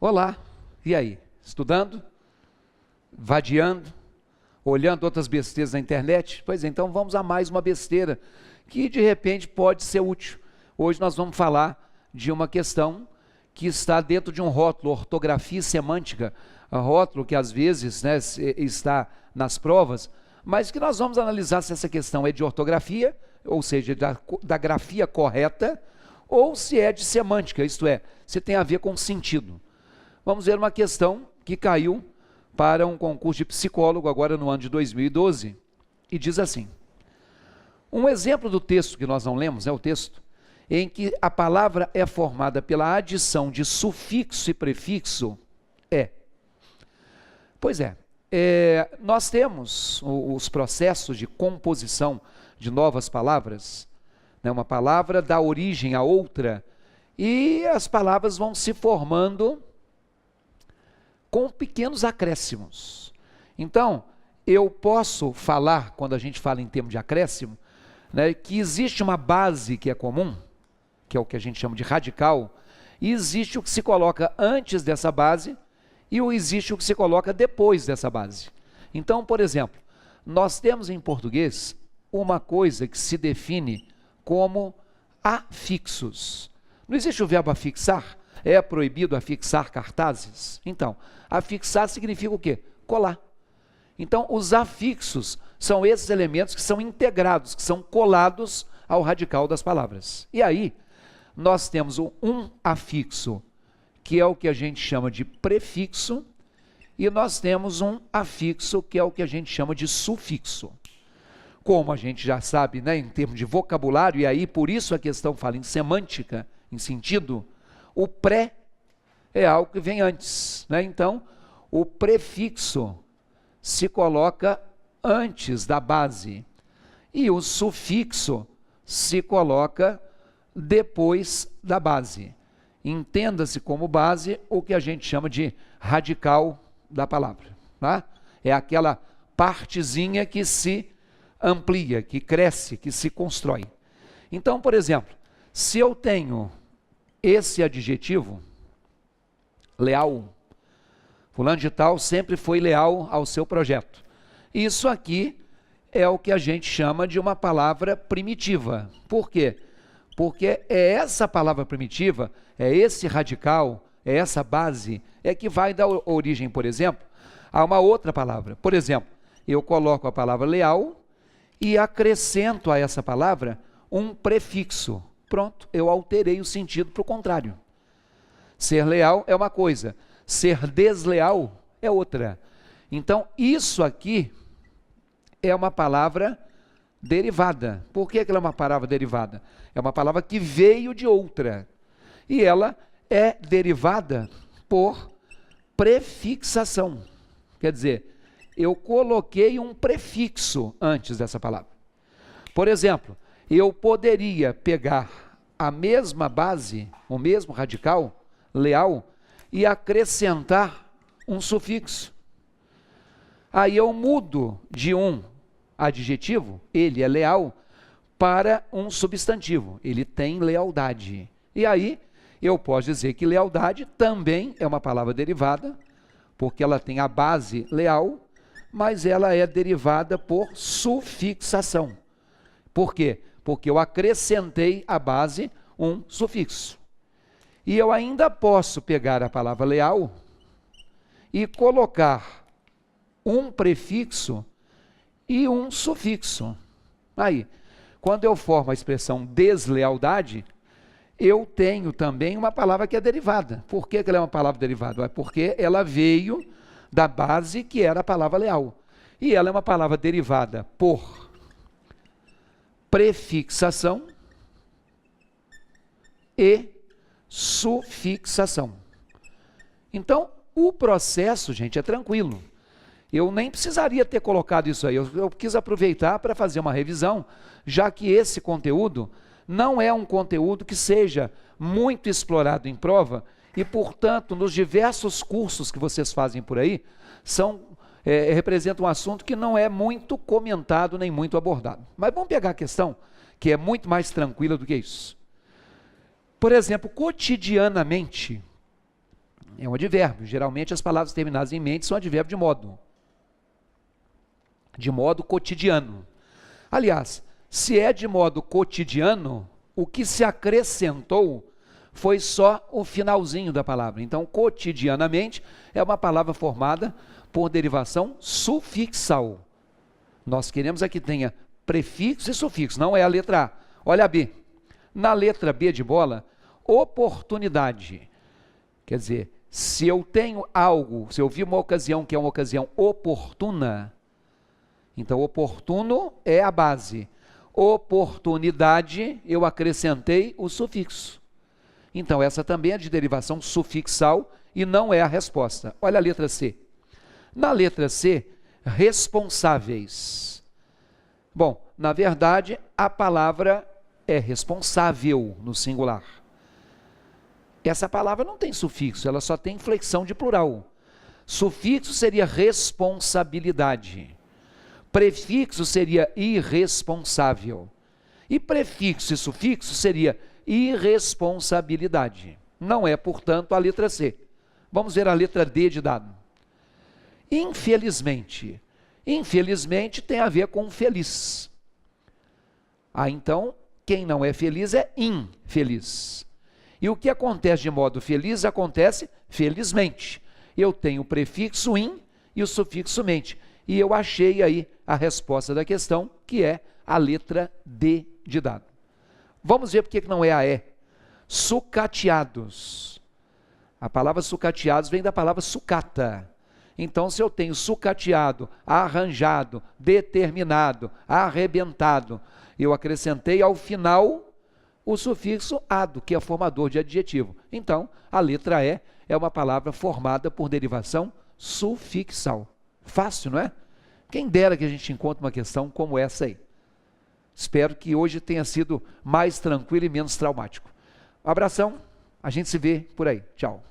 Olá, e aí? Estudando? Vadiando? Olhando outras besteiras na internet? Pois é, então vamos a mais uma besteira que de repente pode ser útil. Hoje nós vamos falar de uma questão que está dentro de um rótulo, ortografia e semântica, um rótulo que às vezes, né, está nas provas, mas que nós vamos analisar se essa questão é de ortografia, ou seja, da grafia correta, ou se é de semântica, isto é, se tem a ver com sentido. Vamos ver uma questão que caiu para um concurso de psicólogo agora no ano de 2012, e diz assim: um exemplo do texto que nós não lemos é o texto em que a palavra é formada pela adição de sufixo e prefixo é. Pois é, nós temos os processos de composição de novas palavras, né? Uma palavra dá origem a outra e as palavras vão se formando com pequenos acréscimos. Então, eu posso falar, quando a gente fala em termos de acréscimo, né, que existe uma base que é comum, que é o que a gente chama de radical, e existe o que se coloca antes dessa base, e existe o que se coloca depois dessa base. Então, por exemplo, nós temos em português uma coisa que se define como afixos. Não existe o verbo afixar? É proibido afixar cartazes? Então, afixar significa o quê? Colar. Então, os afixos são esses elementos que são integrados, que são colados ao radical das palavras. E aí, nós temos um afixo, que é o que a gente chama de prefixo, e nós temos um afixo, que é o que a gente chama de sufixo. Como a gente já sabe, né, em termos de vocabulário, e aí por isso a questão fala em semântica, em sentido, o pré é algo que vem antes, né? Então, o prefixo se coloca antes da base e o sufixo se coloca depois da base. Entenda-se como base o que a gente chama de radical da palavra, tá? É aquela partezinha que se amplia, que cresce, que se constrói. Então, por exemplo, se eu tenho esse adjetivo, leal, fulano de tal sempre foi leal ao seu projeto. Isso aqui é o que a gente chama de uma palavra primitiva. Por quê? Porque é essa palavra primitiva, é esse radical, é essa base, é que vai dar origem, por exemplo, a uma outra palavra. Por exemplo, eu coloco a palavra leal e acrescento a essa palavra um prefixo. Pronto, eu alterei o sentido para o contrário. Ser leal é uma coisa, ser desleal é outra. Então, isso aqui é uma palavra derivada. Por que ela é uma palavra derivada? É uma palavra que veio de outra. E ela é derivada por prefixação. Quer dizer, eu coloquei um prefixo antes dessa palavra. Por exemplo, eu poderia pegar a mesma base, o mesmo radical, leal, e acrescentar um sufixo. Aí eu mudo de um adjetivo, ele é leal, para um substantivo, ele tem lealdade. E aí eu posso dizer que lealdade também é uma palavra derivada, porque ela tem a base leal, mas ela é derivada por sufixação. Por quê? Porque eu acrescentei à base um sufixo. E eu ainda posso pegar a palavra leal e colocar um prefixo e um sufixo. Aí, quando eu formo a expressão deslealdade, eu tenho também uma palavra que é derivada. Por que ela é uma palavra derivada? É porque ela veio da base que era a palavra leal. E ela é uma palavra derivada por prefixação e sufixação. Então, o processo, gente, é tranquilo. Eu nem precisaria ter colocado isso aí. Eu quis aproveitar para fazer uma revisão, já que esse conteúdo não é um conteúdo que seja muito explorado em prova e, portanto, nos diversos cursos que vocês fazem por aí, representa um assunto que não é muito comentado nem muito abordado. Mas vamos pegar a questão que é muito mais tranquila do que isso. Por exemplo, cotidianamente, É um advérbio. Geralmente as palavras terminadas em mente são advérbio de modo cotidiano. Aliás, se é de modo cotidiano, o que se acrescentou foi só o finalzinho da palavra. Então, cotidianamente é uma palavra formada por derivação sufixal. Nós queremos aqui que tenha prefixo e sufixo, não é a letra A. Olha a B. Na letra B de bola, oportunidade. Quer dizer, se eu tenho algo, se eu vi uma ocasião que é uma ocasião oportuna, então oportuno é a base. Oportunidade, eu acrescentei o sufixo. Então essa também é de derivação sufixal e não é a resposta. Olha a letra C. Na letra C, responsáveis. Bom, na verdade, a palavra é responsável no singular. Essa palavra não tem sufixo, ela só tem inflexão de plural. Sufixo seria responsabilidade. Prefixo seria irresponsável. E prefixo e sufixo seria irresponsabilidade. Não é, portanto, a letra C. Vamos ver a letra D de dado. Infelizmente. Infelizmente tem a ver com feliz. Então, quem não é feliz é infeliz. E o que acontece de modo feliz, acontece felizmente. Eu tenho o prefixo in e o sufixo mente. E eu achei aí a resposta da questão, que é a letra D de dado. Vamos ver por que não é a E. Sucateados. A palavra sucateados vem da palavra sucata. Então, se eu tenho sucateado, arranjado, determinado, arrebentado, eu acrescentei ao final o sufixo ado, que é formador de adjetivo. Então, a letra E é uma palavra formada por derivação sufixal. Fácil, não é? Quem dera que a gente encontre uma questão como essa aí. Espero que hoje tenha sido mais tranquilo e menos traumático. Um abração, a gente se vê por aí. Tchau.